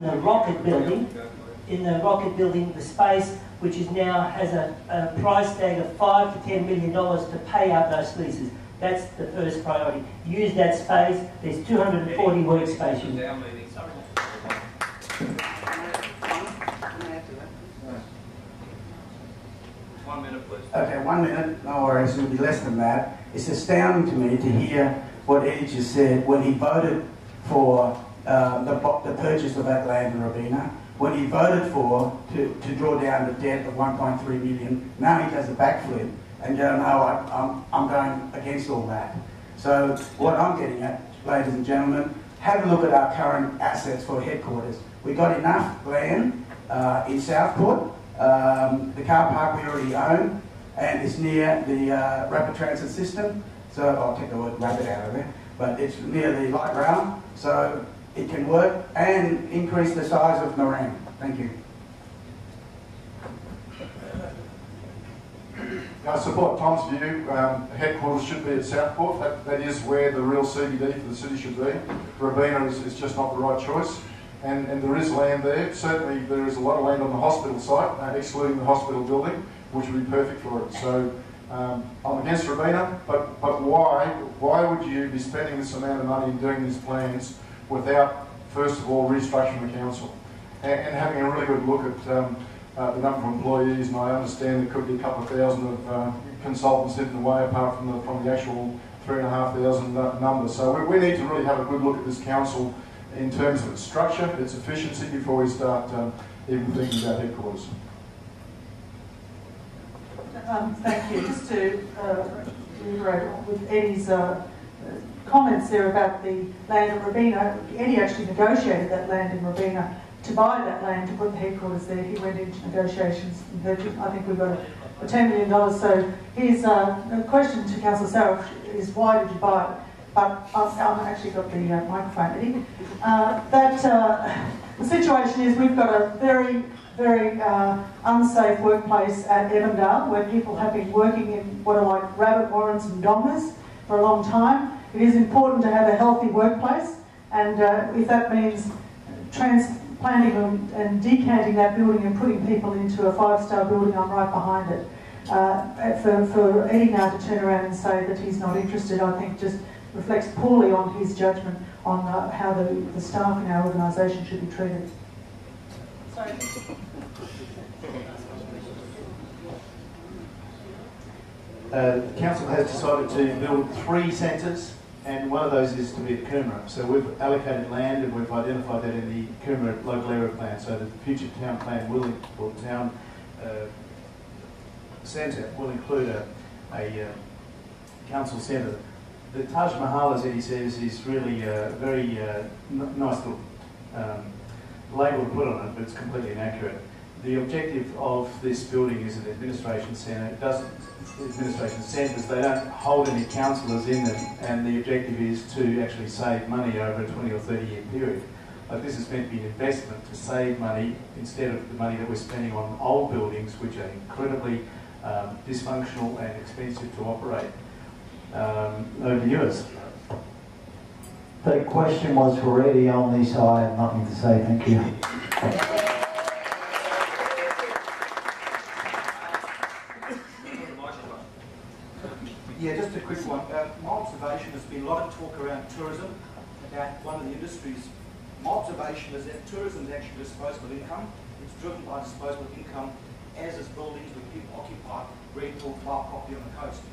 The rocket building, the space which is now has a price tag of $5 to $10 million to pay out those leases. That's the first priority. Use that space. There's 240 workstations. Okay, 1 minute, no worries, it'll be less than that. It's astounding to me to hear what Eddie just said when he voted for the purchase of that land in Robina, when he voted to draw down the debt of 1.3 million. Now he does a backflip and go, no, I'm going against all that. So what I'm getting at, ladies and gentlemen, have a look at our current assets for headquarters. We've got enough land in Southport. The car park we already own, and it's near the rapid transit system. So I'll take the word rapid out of there, but it's near the light rail, so it can work and increase the size of Moran. Thank you. I support Tom's view. Headquarters should be at Southport. That is where the real CBD for the city should be. Robina is just not the right choice. And there is land there. Certainly there is a lot of land on the hospital site, excluding the hospital building, which would be perfect for it. So I'm against Robina, but why would you be spending this amount of money and doing these plans without, first of all, restructuring the council and having a really good look at the number of employees? And I understand there could be a couple of thousand of consultants hidden away apart from the actual 3,500 number. So we need to really have a good look at this council in terms of its structure, its efficiency, before we start even thinking about headquarters. Thank you. Just to reiterate with Eddie's comments there about the land at Robina, Eddie actually negotiated that land in Robina to buy that land to put the headquarters there. He went into negotiations. I think we've got a $10 million. So his question to Councillor Sarah is, why did you buy it? But I've actually got the microphone ready. The situation is we've got a very, very unsafe workplace at Evandale where people have been working in what are like rabbit warrens and dongas for a long time. It is important to have a healthy workplace, and if that means transplanting and decanting that building and putting people into a 5-star building, I'm right behind it. For Eddie now to turn around and say that he's not interested, I think just reflects poorly on his judgment on how the staff in our organisation should be treated. Sorry. The council has decided to build 3 centres, and one of those is to be at Coomera. So we've allocated land and we've identified that in the Coomera local area plan. So the future town plan will, or town centre will include a council centre. The Taj Mahal, as Eddie says, is really a very nice little label to put on it, but it's completely inaccurate. The objective of this building is an administration centre. It doesn't, administration centres, they don't hold any councillors in them, and the objective is to actually save money over a 20 or 30 year period. But this is meant to be an investment to save money instead of the money that we're spending on old buildings, which are incredibly dysfunctional and expensive to operate. Over to yours. The question was for Eddie only, so I have nothing to say. Thank you. Yeah, just a quick one. My observation has been a lot of talk around tourism, about one of the industries. My observation is that tourism is actually disposable income. It's driven by disposable income, as is buildings where people occupy, rental, buy property on the coast.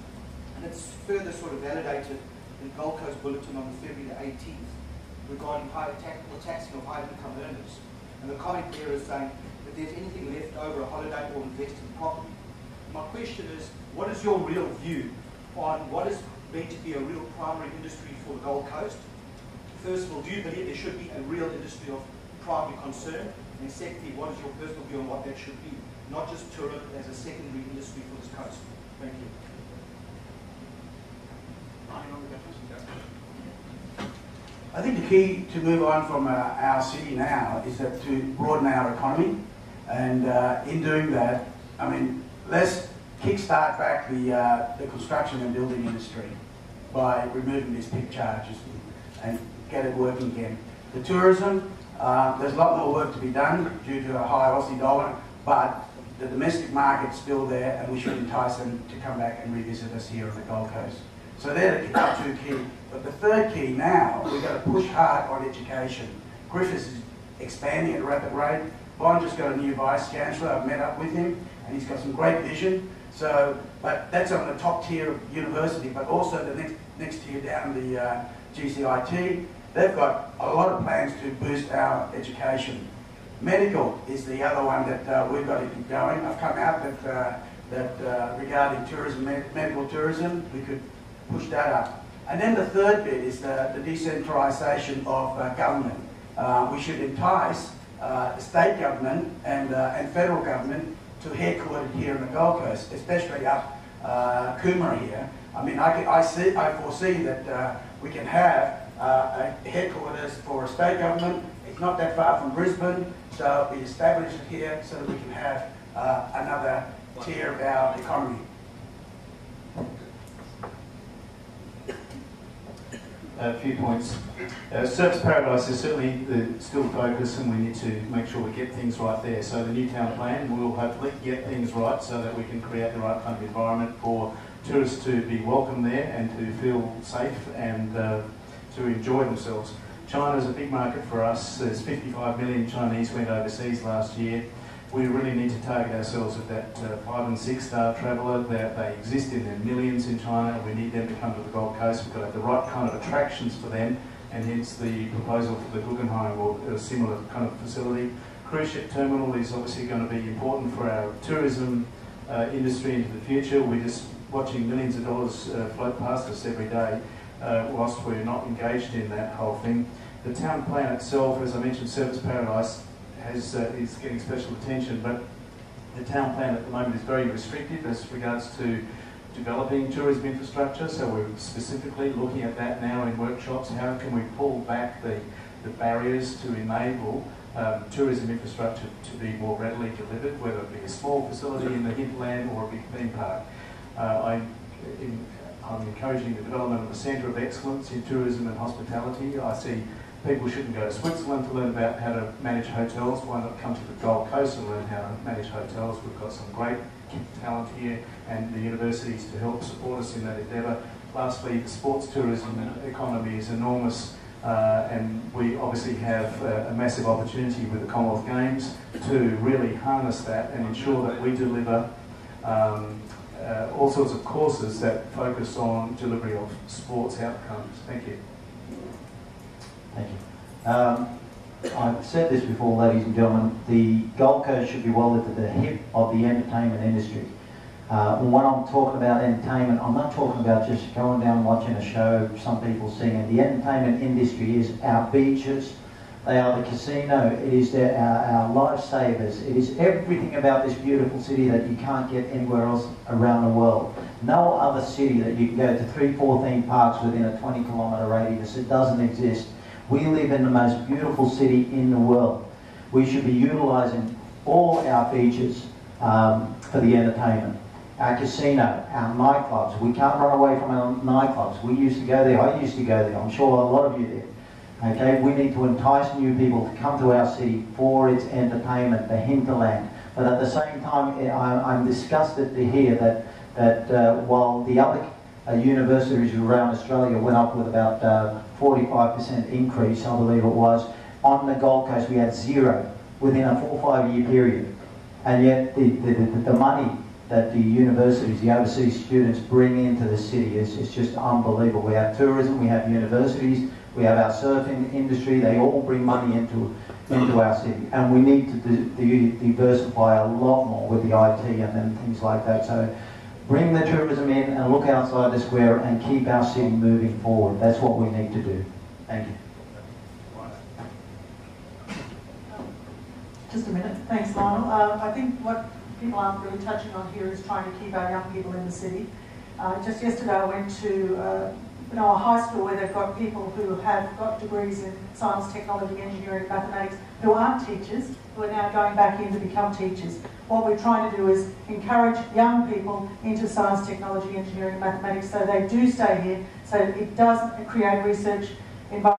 And it's further sort of validated in Gold Coast Bulletin on February the 18th regarding taxing of high income earners. And the comment there is saying that there's anything left over a holiday or invested property. My question is, what is your real view on what is meant to be a real primary industry for the Gold Coast? First of all, do you believe there should be a real industry of primary concern? And secondly, what is your personal view on what that should be? Not just tourism as a secondary industry for this coast. Thank you. I think the key to move on from our city now is that to broaden our economy, and in doing that, I mean, let's kickstart back the construction and building industry by removing these PIC charges and get it working again. The tourism, There's a lot more work to be done due to a high Aussie dollar, but the domestic market's still there, and we should entice them to come back and revisit us here on the Gold Coast. So they're our two key. But the third key now, we've got to push hard on education. Griffiths is expanding at a rapid rate. Bond just got a new Vice Chancellor. I've met up with him, and he's got some great vision. So, but that's on the top tier of university, but also the next tier down, the GCIT. They've got a lot of plans to boost our education. Medical is the other one that we've got to keep going. I've come out that regarding tourism, medical tourism, we could push that up. And then the third bit is the decentralisation of government. We should entice state government and federal government to headquartered here in the Gold Coast, especially up Coomera here. I mean, I foresee that we can have a headquarters for a state government. It's not that far from Brisbane, so we establish it here so that we can have another tier of our economy. A few points. Service Paradise is certainly still the focus, and we need to make sure we get things right there. So the new town plan will hopefully get things right so that we can create the right kind of environment for tourists to be welcome there and to feel safe and to enjoy themselves. China is a big market for us. There's 55 million Chinese went overseas last year. We really need to target ourselves at that 5- and 6-star traveller. They exist in their millions in China. We need them to come to the Gold Coast. We've got to have the right kind of attractions for them, and hence the proposal for the Guggenheim or a similar kind of facility. Cruise ship terminal is obviously going to be important for our tourism industry into the future. We're just watching millions of dollars float past us every day whilst we're not engaged in that whole thing. The town plan itself, as I mentioned, Service Paradise, is getting special attention, but the town plan at the moment is very restrictive as regards to developing tourism infrastructure, so we're specifically looking at that now in workshops. How can we pull back the barriers to enable tourism infrastructure to be more readily delivered, whether it be a small facility in the hinterland or a big theme park. I'm encouraging the development of a centre of excellence in tourism and hospitality. I see people shouldn't go to Switzerland to learn about how to manage hotels. Why not come to the Gold Coast and learn how to manage hotels? We've got some great talent here, and the universities to help support us in that endeavour. Lastly, the sports tourism economy is enormous, and we obviously have a massive opportunity with the Commonwealth Games to really harness that and ensure that we deliver all sorts of courses that focus on delivery of sports outcomes. Thank you. Thank you. I've said this before, ladies and gentlemen, the Gold Coast should be welded to the hip of the entertainment industry. When I'm talking about entertainment, I'm not talking about just going down watching a show, some people singing. The entertainment industry is our beaches, they are the casino, it is our lifesavers, it is everything about this beautiful city that you can't get anywhere else around the world. No other city that you can go to 3-4 theme parks within a 20-kilometre radius, it doesn't exist. We live in the most beautiful city in the world. We should be utilising all our features for the entertainment. Our casino, our nightclubs, we can't run away from our nightclubs. We used to go there, I used to go there, I'm sure a lot of you did. Okay, we need to entice new people to come to our city for its entertainment, the hinterland. But at the same time, I'm disgusted to hear that while the other universities around Australia went up with about 45% increase, I believe it was, on the Gold Coast we had 0 within a 4 or 5 year period. And yet the money that the universities, the overseas students bring into the city is just unbelievable. We have tourism, we have universities, we have our surfing industry, they all bring money into our city. And we need to diversify a lot more with the IT and then things like that. So bring the tourism in and look outside the square and keep our city moving forward. That's what we need to do. Thank you. Just a minute. Thanks, Lionel. I think what people aren't really touching on here is trying to keep our young people in the city. Just yesterday I went to a high school where they've got people who have got degrees in science, technology, engineering, mathematics, who aren't teachers, who are now going back in to become teachers. What we're trying to do is encourage young people into science, technology, engineering, mathematics, so they do stay here, so it does create research environment.